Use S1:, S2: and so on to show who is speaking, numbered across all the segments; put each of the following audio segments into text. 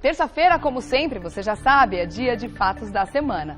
S1: Terça-feira, como sempre, você já sabe, é dia de fatos da semana.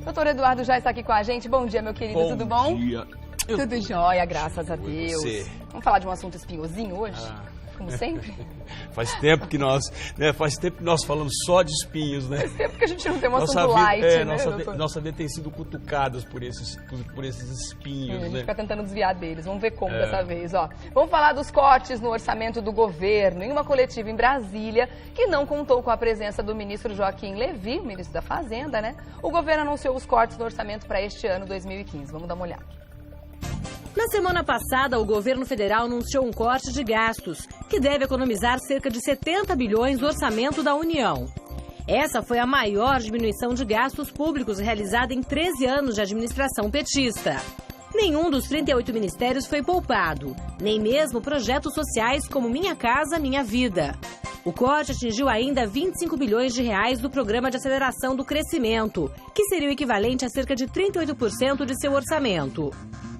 S1: Doutor Eduardo já está aqui com a gente. Bom dia, meu querido. Tudo bom?
S2: Bom dia.
S1: Tudo jóia, graças a Deus.
S2: Você?
S1: Vamos falar de um assunto espinhosinho hoje? Como sempre?
S2: Faz tempo que nós falamos só de espinhos, né?
S1: Faz tempo que a gente não tem um assunto light, né,
S2: nossa vida tem sido cutucadas por esses espinhos,
S1: A gente
S2: né?
S1: fica tentando desviar deles. Vamos ver como dessa vez, ó. Vamos falar dos cortes no orçamento do governo em uma coletiva em Brasília, que não contou com a presença do ministro Joaquim Levy, ministro da Fazenda, né? O governo anunciou os cortes no orçamento para este ano 2015. Vamos dar uma olhada.
S3: Na semana passada, o governo federal anunciou um corte de gastos, que deve economizar cerca de 70 bilhões do orçamento da União. Essa foi a maior diminuição de gastos públicos realizada em 13 anos de administração petista. Nenhum dos 38 ministérios foi poupado, nem mesmo projetos sociais como Minha Casa Minha Vida. O corte atingiu ainda 25 bilhões de reais do Programa de Aceleração do Crescimento, que seria o equivalente a cerca de 38% de seu orçamento.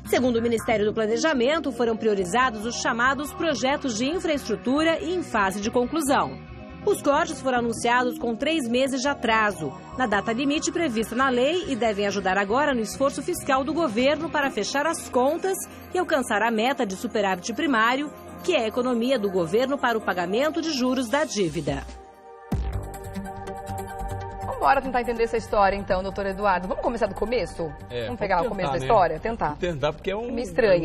S3: Segundo o Ministério do Planejamento, foram priorizados os chamados projetos de infraestrutura e em fase de conclusão. Os cortes foram anunciados com 3 meses de atraso, na data limite prevista na lei, e devem ajudar agora no esforço fiscal do governo para fechar as contas e alcançar a meta de superávit primário, que é a economia do governo para o pagamento de juros da dívida.
S1: Bora tentar entender essa história, então, doutor Eduardo. Vamos começar do começo? Vamos pegar o começo da história? Tentar.
S2: Tentar, porque é um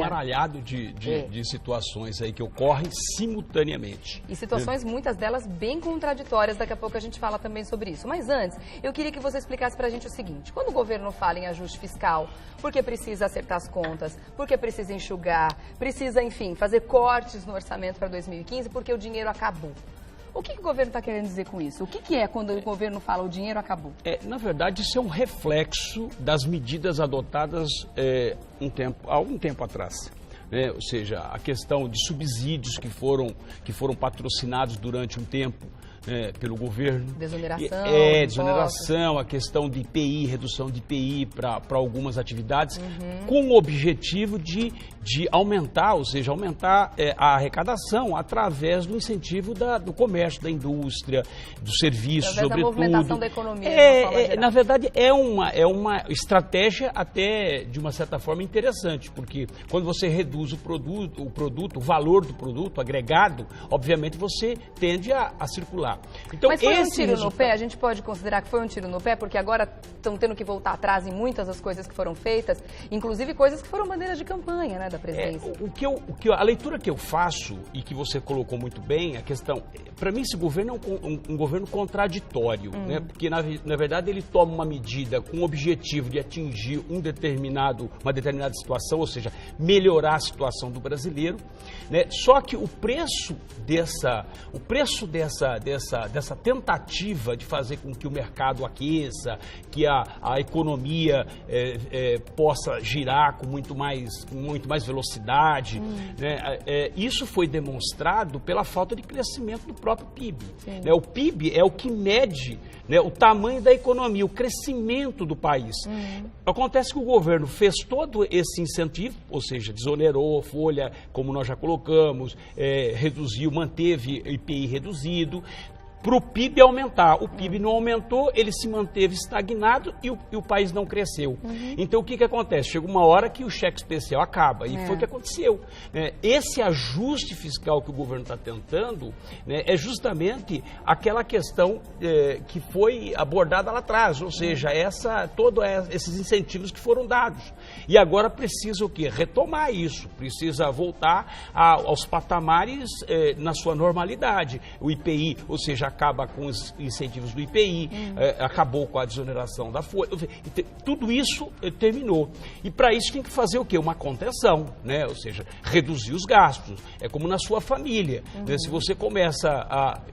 S2: aralhado de situações aí que ocorrem simultaneamente.
S1: E situações, muitas delas, bem contraditórias. Daqui a pouco a gente fala também sobre isso. Mas antes, eu queria que você explicasse pra gente o seguinte. Quando o governo fala em ajuste fiscal, porque precisa acertar as contas, porque precisa enxugar, precisa, enfim, fazer cortes no orçamento para 2015, porque o dinheiro acabou. O que o governo está querendo dizer com isso? O que é quando o governo fala o dinheiro acabou?
S2: Na verdade, isso é um reflexo das medidas adotadas há algum tempo atrás. Ou seja, a questão de subsídios que foram patrocinados durante um tempo pelo governo.
S1: Desoneração.
S2: Desoneração, a questão de IPI, redução de IPI para algumas atividades, com o objetivo de aumentar, ou seja, aumentar a arrecadação através do incentivo do comércio, da indústria, dos serviços,
S1: através
S2: sobretudo.
S1: Da movimentação da economia.
S2: Na verdade, é uma estratégia até, de uma certa forma, interessante, porque quando você reduz o valor do produto agregado, obviamente você tende a circular. Então,
S1: mas foi um tiro no pé? A gente pode considerar que foi um tiro no pé, porque agora estão tendo que voltar atrás em muitas das coisas que foram feitas, inclusive coisas que foram bandeiras de campanha, né, da presidência.
S2: A leitura que eu faço, e que você colocou muito bem, a questão, para mim esse governo é um governo contraditório, né, porque na verdade ele toma uma medida com o objetivo de atingir uma determinada situação, ou seja, melhorar a situação do brasileiro, né, só que o preço dessa tentativa de fazer com que o mercado aqueça, que a economia possa girar com muito mais velocidade, né? Isso foi demonstrado pela falta de crescimento do próprio PIB. Né? O PIB é o que mede, né, o tamanho da economia, o crescimento do país. Acontece que o governo fez todo esse incentivo, ou seja, desonerou folha, como nós já colocamos, reduziu, manteve IPI reduzido, para o PIB aumentar. O PIB não aumentou, ele se manteve estagnado e o país não cresceu. Então, o que acontece? Chega uma hora que o cheque especial acaba, e foi o que aconteceu. Esse ajuste fiscal que o governo está tentando, né, é justamente aquela questão que foi abordada lá atrás, ou seja, todos esses incentivos que foram dados. E agora precisa o quê? Retomar isso, precisa voltar aos patamares na sua normalidade. O IPI, ou seja, acaba com os incentivos do IPI, acabou com a desoneração da folha, tudo isso terminou. E para isso tem que fazer o quê? Uma contenção, né? Ou seja, reduzir os gastos. É como na sua família, né? Se você começa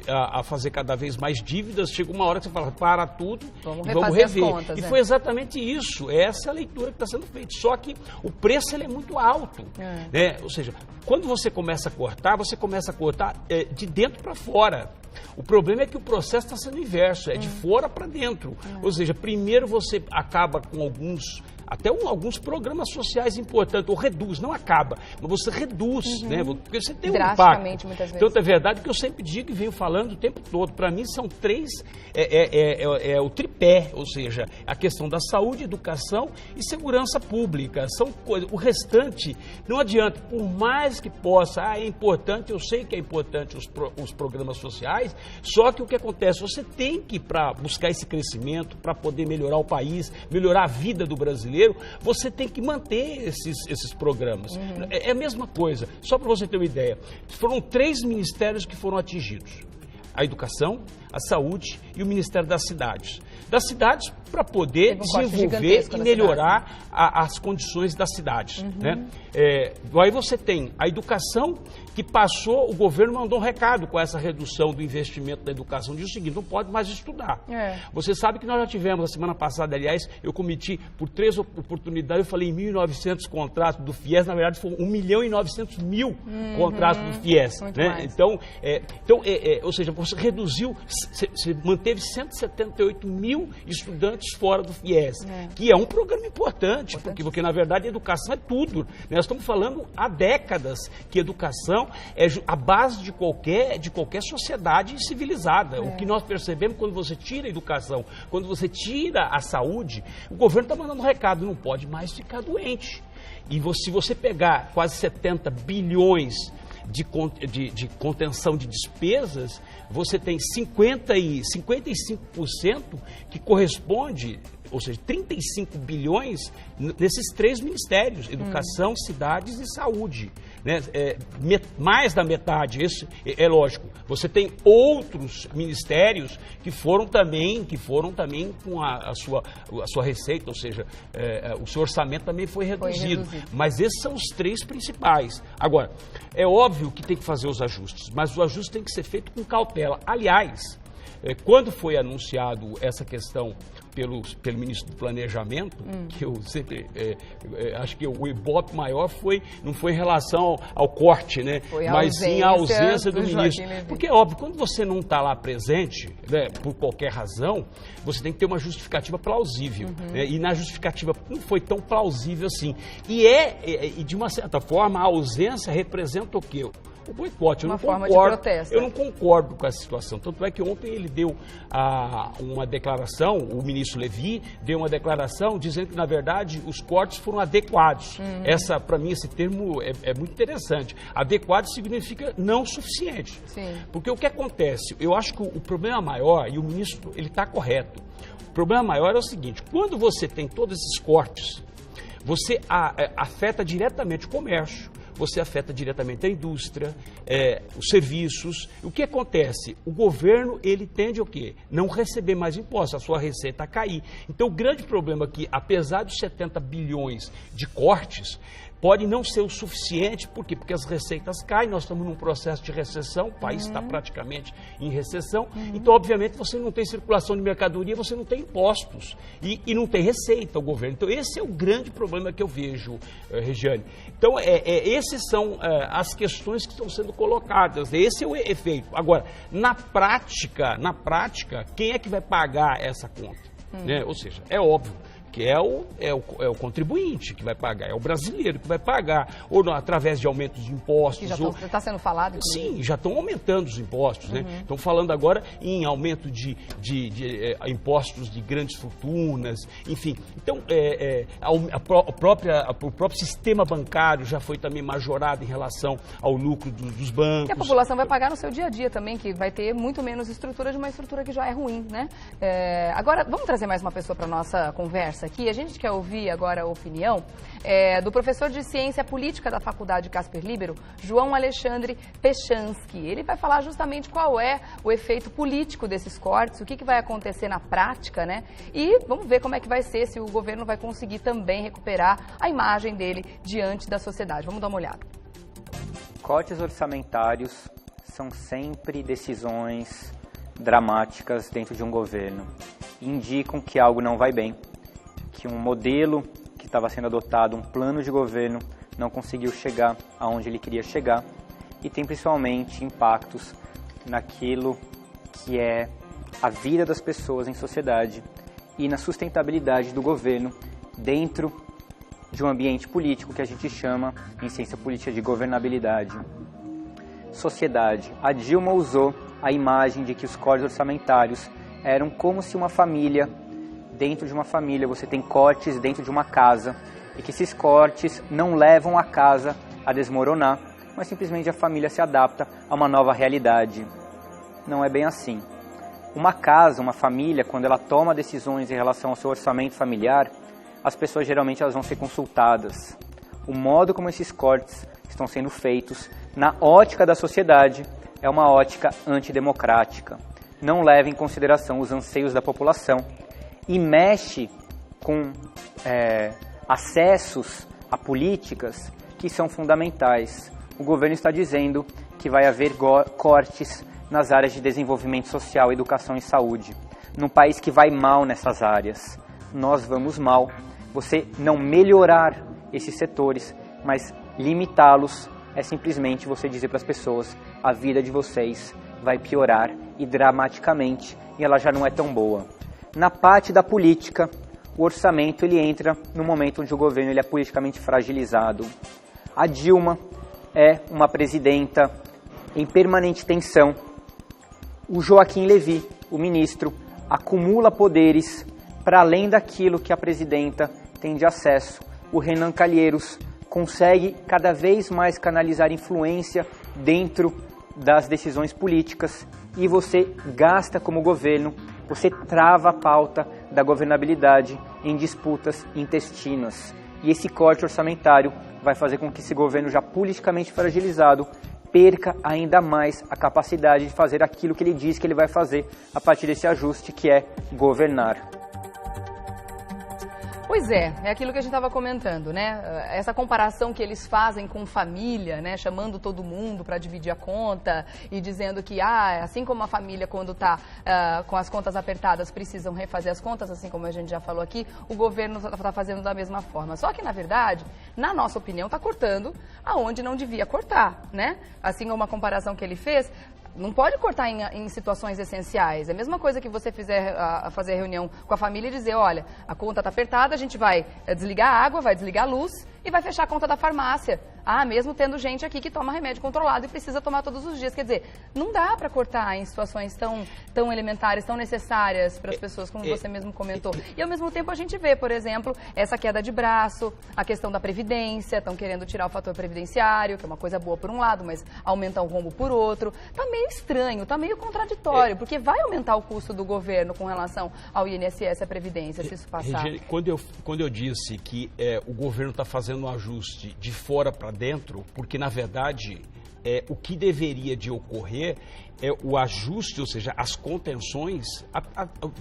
S2: a fazer cada vez mais dívidas, chega uma hora que você fala, para tudo e vamos rever. As contas, e foi exatamente isso, essa é a leitura que está sendo feita. Só que o preço ele é muito alto, né? Ou seja, quando você começa a cortar de dentro para fora. O problema é que o processo está sendo inverso, é de fora para dentro. Ou seja, primeiro você acaba com alguns programas sociais importantes, ou reduz, não acaba, mas você reduz, né? Porque você tem um impacto. Muitas vezes. Então, é verdade que eu sempre digo e venho falando o tempo todo, para mim são três, o tripé, ou seja, a questão da saúde, educação e segurança pública, são coisas, o restante não adianta, por mais que possa, é importante, eu sei que é importante os programas sociais, só que o que acontece, você tem que, para buscar esse crescimento, para poder melhorar o país, melhorar a vida do brasileiro, você tem que manter esses programas. É a mesma coisa, só para você ter uma ideia. Foram 3 ministérios que foram atingidos. A educação, a saúde e o Ministério das Cidades. Das cidades para poder desenvolver e melhorar as condições das cidades. Né? Aí você tem a educação que passou, o governo mandou um recado com essa redução do investimento da educação, diz o seguinte, não pode mais estudar. Você sabe que nós já tivemos, a semana passada, aliás, eu cometi por 3 oportunidades, eu falei em 1.900 contratos do FIES, na verdade foram 1.900.000 contratos do FIES. Né? Então, ou seja, você reduziu, você manteve 178 mil estudantes fora do FIES, que é um programa importante, porque na verdade a educação é tudo. Nós estamos falando há décadas que a educação é a base de qualquer sociedade civilizada. O que nós percebemos quando você tira a educação, quando você tira a saúde, o governo está mandando um recado, não pode mais ficar doente. E se você pegar quase 70 bilhões de contenção de despesas, você tem 55% que corresponde, ou seja, 35 bilhões nesses 3 ministérios, educação, cidades e saúde. Né? Mais da metade, isso é lógico. Você tem outros ministérios que foram também com a sua receita, ou seja, o seu orçamento também foi reduzido. Mas esses são os 3 principais. Agora, é óbvio que tem que fazer os ajustes, mas o ajuste tem que ser feito com cautela. Aliás, quando foi anunciado essa questão pelo ministro do Planejamento, que eu sempre acho que o ibope maior não foi em relação ao corte, né? Mas sim a ausência do ministro. Porque é óbvio, quando você não está lá presente, né, por qualquer razão, você tem que ter uma justificativa plausível. Né? E na justificativa não foi tão plausível assim. E de uma certa forma, a ausência representa o quê? O boicote. Eu não concordo com essa situação. Tanto é que ontem ele deu uma declaração, o ministro Levi deu uma declaração dizendo que, na verdade, os cortes foram adequados. Para mim, esse termo é muito interessante. Adequado significa não suficiente. Porque o que acontece? Eu acho que o problema maior, e o ministro ele está correto, o problema maior é o seguinte, quando você tem todos esses cortes, você afeta diretamente o comércio, você afeta diretamente a indústria, os serviços. O que acontece? O governo, ele tende o quê? Não receber mais impostos, a sua receita a cair. Então, o grande problema é que, apesar dos 70 bilhões de cortes, pode não ser o suficiente, por quê? Porque as receitas caem, nós estamos num processo de recessão, o país está praticamente em recessão, então, obviamente, você não tem circulação de mercadoria, você não tem impostos e não tem receita, o governo. Então, esse é o grande problema que eu vejo, Regiane. Então, esses são as questões que estão sendo colocadas, esse é o efeito. Agora, na prática, quem é que vai pagar essa conta? Né? Ou seja, é óbvio que é o contribuinte que vai pagar, é o brasileiro que vai pagar, ou através de aumentos de impostos.
S1: Que já está sendo falado?
S2: Sim, já estão aumentando os impostos, né? Estão falando agora em aumento de impostos de grandes fortunas, enfim. Então, o próprio sistema bancário já foi também majorado em relação ao lucro dos bancos.
S1: E a população vai pagar no seu dia a dia também, que vai ter muito menos estrutura de uma estrutura que já é ruim, né? Agora, vamos trazer mais uma pessoa para a nossa conversa aqui. A gente quer ouvir agora a opinião do professor de Ciência Política da Faculdade Casper Libero, João Alexandre Pechansky. Ele vai falar justamente qual é o efeito político desses cortes, o que vai acontecer na prática, né? E vamos ver como é que vai ser, se o governo vai conseguir também recuperar a imagem dele diante da sociedade. Vamos dar uma olhada.
S4: Cortes orçamentários são sempre decisões dramáticas dentro de um governo. Indicam que algo não vai bem, que um modelo que estava sendo adotado, um plano de governo, não conseguiu chegar aonde ele queria chegar, e tem principalmente impactos naquilo que é a vida das pessoas em sociedade e na sustentabilidade do governo dentro de um ambiente político que a gente chama em ciência política de governabilidade. Sociedade. A Dilma usou a imagem de que os cortes orçamentários eram como se uma família, dentro de uma família, você tem cortes dentro de uma casa e que esses cortes não levam a casa a desmoronar, mas simplesmente a família se adapta a uma nova realidade. Não é bem assim. Uma casa, uma família, quando ela toma decisões em relação ao seu orçamento familiar, as pessoas geralmente elas vão ser consultadas. O modo como esses cortes estão sendo feitos, na ótica da sociedade, é uma ótica antidemocrática. Não leva em consideração os anseios da população e mexe com acessos a políticas que são fundamentais. O governo está dizendo que vai haver cortes nas áreas de desenvolvimento social, educação e saúde. Num país que vai mal nessas áreas, nós vamos mal. Você não melhorar esses setores, mas limitá-los, é simplesmente você dizer para as pessoas: a vida de vocês vai piorar e dramaticamente, e ela já não é tão boa. Na parte da política, o orçamento ele entra no momento onde o governo ele é politicamente fragilizado. A Dilma é uma presidenta em permanente tensão. O Joaquim Levy, o ministro, acumula poderes para além daquilo que a presidenta tem de acesso. O Renan Calheiros consegue cada vez mais canalizar influência dentro das decisões políticas e você gasta como governo, você trava a pauta da governabilidade em disputas intestinas. E esse corte orçamentário vai fazer com que esse governo já politicamente fragilizado perca ainda mais a capacidade de fazer aquilo que ele diz que ele vai fazer a partir desse ajuste, que é governar.
S1: Pois é aquilo que a gente estava comentando, né? Essa comparação que eles fazem com família, né? Chamando todo mundo para dividir a conta e dizendo que, assim como a família quando está com as contas apertadas precisam refazer as contas, assim como a gente já falou aqui, o governo está fazendo da mesma forma. Só que, na verdade, na nossa opinião, está cortando aonde não devia cortar, né? Assim como a comparação que ele fez, não pode cortar em situações essenciais. É a mesma coisa que você fazer reunião com a família e dizer: olha, a conta está apertada, a gente vai desligar a água, vai desligar a luz e vai fechar a conta da farmácia. Mesmo tendo gente aqui que toma remédio controlado e precisa tomar todos os dias. Quer dizer, não dá para cortar em situações tão elementares, tão necessárias para as pessoas, como você mesmo comentou. E ao mesmo tempo a gente vê, por exemplo, essa queda de braço, a questão da previdência, estão querendo tirar o fator previdenciário, que é uma coisa boa por um lado, mas aumentar o rombo por outro. Está meio estranho, está meio contraditório, porque vai aumentar o custo do governo com relação ao INSS, a Previdência, se isso passar.
S2: Regiane, quando eu disse que o governo está fazendo um ajuste de fora para dentro, porque na verdade o que deveria de ocorrer é o ajuste, ou seja, as contenções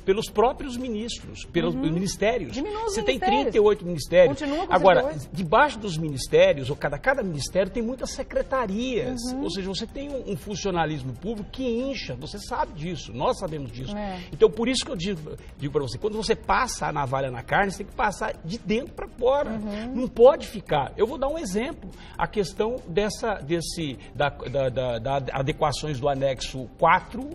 S2: pelos próprios ministros, pelos ministérios. Você tem 38 ministérios. Agora, debaixo dos ministérios, ou cada ministério tem muitas secretarias. Ou seja, você tem um funcionalismo público que incha, você sabe disso, nós sabemos disso. Então, por isso que eu digo para você, quando você passa a navalha na carne, você tem que passar de dentro para fora. Não pode ficar. Eu vou dar um exemplo. A questão da adequações do anexo 4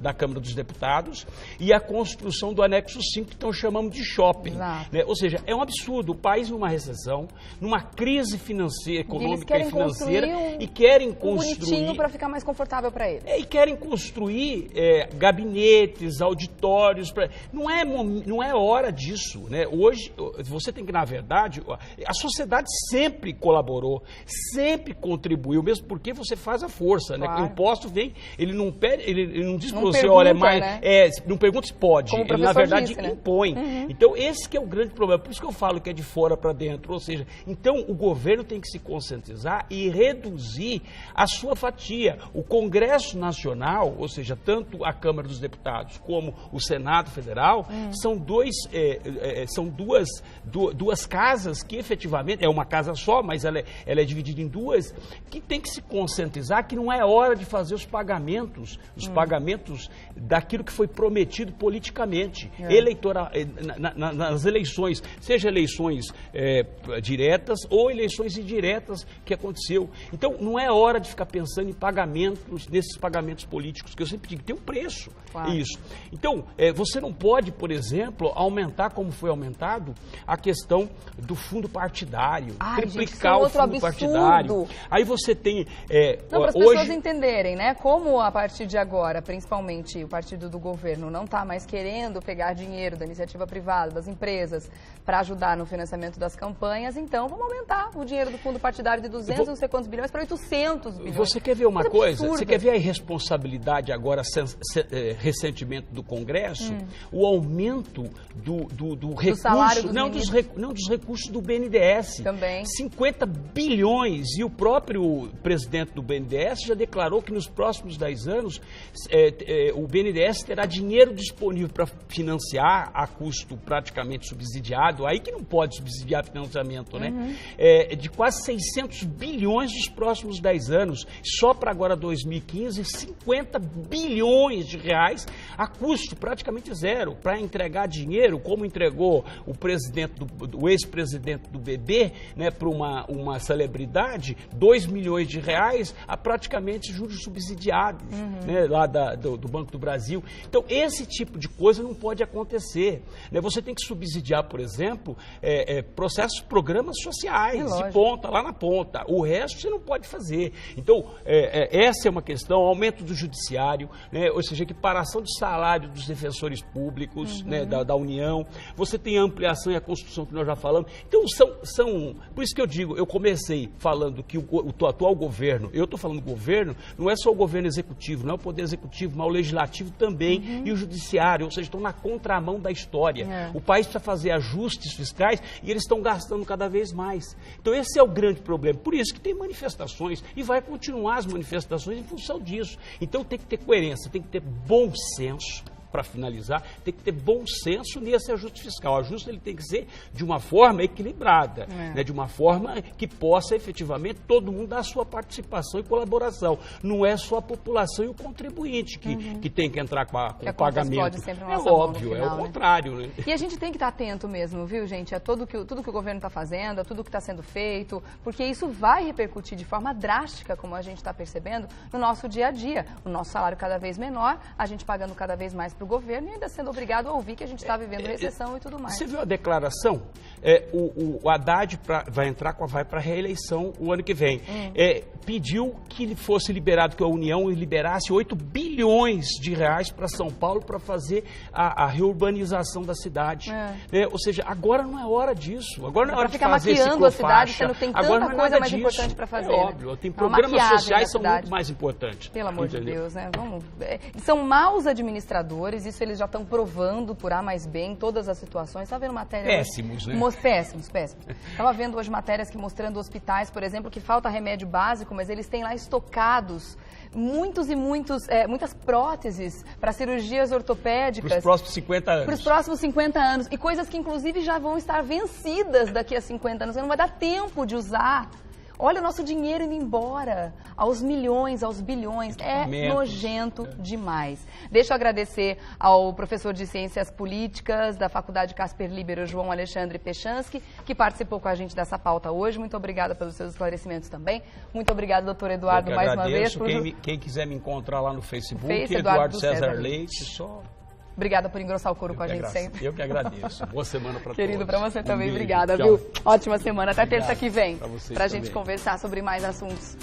S2: da Câmara dos Deputados e a construção do anexo 5, que estão chamando de shopping. Né? Ou seja, é um absurdo. O país numa recessão, numa crise financeira, econômica e financeira, e querem construir...
S1: bonitinho para ficar mais confortável para eles.
S2: E querem construir gabinetes, auditórios. Não é hora disso. Né? Hoje, você tem que, na verdade, a sociedade sempre colaborou, sempre contribuiu, mesmo porque porque você faz a força, né?
S1: Claro.
S2: O imposto vem, ele não pede, ele não diz para
S1: Não
S2: você,
S1: pergunta,
S2: olha, mas
S1: né?
S2: não pergunta se pode,
S1: Como o
S2: ele na
S1: professor
S2: verdade
S1: disse, né?
S2: impõe. Então esse que é o grande problema, por isso que eu falo que é de fora para dentro, ou seja, então o governo tem que se conscientizar e reduzir a sua fatia. O Congresso Nacional, ou seja, tanto a Câmara dos Deputados como o Senado Federal, são duas casas que efetivamente, é uma casa só, mas ela é dividida em duas, que tem que se conscientizar que não é hora de fazer os pagamentos daquilo que foi prometido politicamente, nas eleições, seja eleições diretas ou eleições indiretas que aconteceu. Então, não é hora de ficar pensando em pagamentos, nesses pagamentos políticos, que eu sempre digo, tem um preço.
S1: Claro.
S2: Isso. Então, você não pode, por exemplo, aumentar, como foi aumentado, a questão do fundo partidário, triplicar o fundo partidário. Aí você tem...
S1: Não, para as pessoas entenderem, né? Como a partir de agora, principalmente o partido do governo, não está mais querendo pegar dinheiro da iniciativa privada, das empresas, para ajudar no financiamento das campanhas, então vamos aumentar o dinheiro do fundo partidário de 200 não sei quantos bilhões para 800 bilhões.
S2: Você quer ver uma coisa? Você quer ver a irresponsabilidade agora, recentemente, do Congresso? O aumento do recurso, dos recursos do BNDES.
S1: Também.
S2: 50 bilhões. E o próprio presidente do BNDES já declarou que nos próximos 10 anos o BNDES terá dinheiro disponível para financiar a custo praticamente subsidiado, aí que não pode subsidiar financiamento, né? De quase 600 bilhões nos próximos 10 anos. Só para agora 2015, 50 bilhões de reais a custo praticamente zero, para entregar dinheiro, como entregou o ex-presidente do BB, né, para uma celebridade, 2 milhões de reais a praticamente juros subsidiados, né, lá do Banco do Brasil. Então, esse tipo de coisa não pode acontecer, né? Você tem que subsidiar, por exemplo, programas sociais, de ponta, lá na ponta. O resto você não pode fazer. Então, essa é uma questão, aumento do judiciário, né, ou seja, equiparação de salário dos defensores públicos, né, da União. Você tem a ampliação e a construção que nós já falamos. Então, por isso que eu digo, eu comecei falando que o atual governo, eu estou falando governo, não é só o governo executivo, não é o poder executivo, mas o legislativo também e o judiciário, ou seja, estão na contramão da história. O país precisa fazer ajustes fiscais e eles estão gastando cada vez mais. Então, esse é o grande problema. Por isso que tem manifestações e vai continuar as manifestações em função disso. Então, tem que ter coerência, tem que ter bom senso. Para finalizar, tem que ter bom senso nesse ajuste fiscal. O ajuste ele tem que ser de uma forma equilibrada, né, de uma forma que possa efetivamente todo mundo dar a sua participação e colaboração. Não é só a população e o contribuinte que tem que entrar com o pagamento. É óbvio, final, é o contrário. Né?
S1: E a gente tem que estar atento mesmo, viu, gente, a tudo que o governo está fazendo, a tudo que está sendo feito, porque isso vai repercutir de forma drástica, como a gente está percebendo, no nosso dia a dia. O nosso salário cada vez menor, a gente pagando cada vez mais para o governo e ainda sendo obrigado a ouvir que a gente está vivendo recessão e tudo mais.
S2: Você viu a declaração? O Haddad vai para a reeleição o ano que vem. Pediu que ele fosse liberado, que a União liberasse 8 bilhões de reais para São Paulo para fazer a reurbanização da cidade. Ou seja, agora não é hora disso. Agora não é hora de fazer
S1: maquiando a cidade, sendo que tem tanta coisa mais importante para fazer.
S2: É óbvio, tem programas sociais que são muito mais importantes.
S1: Pelo amor de Deus, né? São maus administradores, isso eles já estão provando por A mais B em todas as situações. Estava vendo matéria...
S2: Péssimos, né?
S1: Péssimos. Estava vendo hoje matérias mostrando hospitais, por exemplo, que falta remédio básico, mas eles têm lá estocados muitas próteses para cirurgias ortopédicas.
S2: Para os próximos 50 anos.
S1: Para os próximos 50 anos. E coisas que, inclusive, já vão estar vencidas daqui a 50 anos. Não vai dar tempo de usar. Olha o nosso dinheiro indo embora, aos milhões, aos bilhões. É nojento demais. Deixa eu agradecer ao professor de Ciências Políticas da Faculdade Casper Libero, João Alexandre Pechansky, que participou com a gente dessa pauta hoje. Muito obrigada pelos seus esclarecimentos também. Muito obrigada, doutor Eduardo, mais uma vez.
S2: Quem quiser me encontrar lá no Facebook, Eduardo César Leite, só...
S1: Obrigada por engrossar o couro com a gente sempre.
S2: Eu que agradeço. Boa semana para todos.
S1: Querido, para você também, obrigada, viu? Ótima semana. Até terça que vem, para a gente conversar sobre mais assuntos.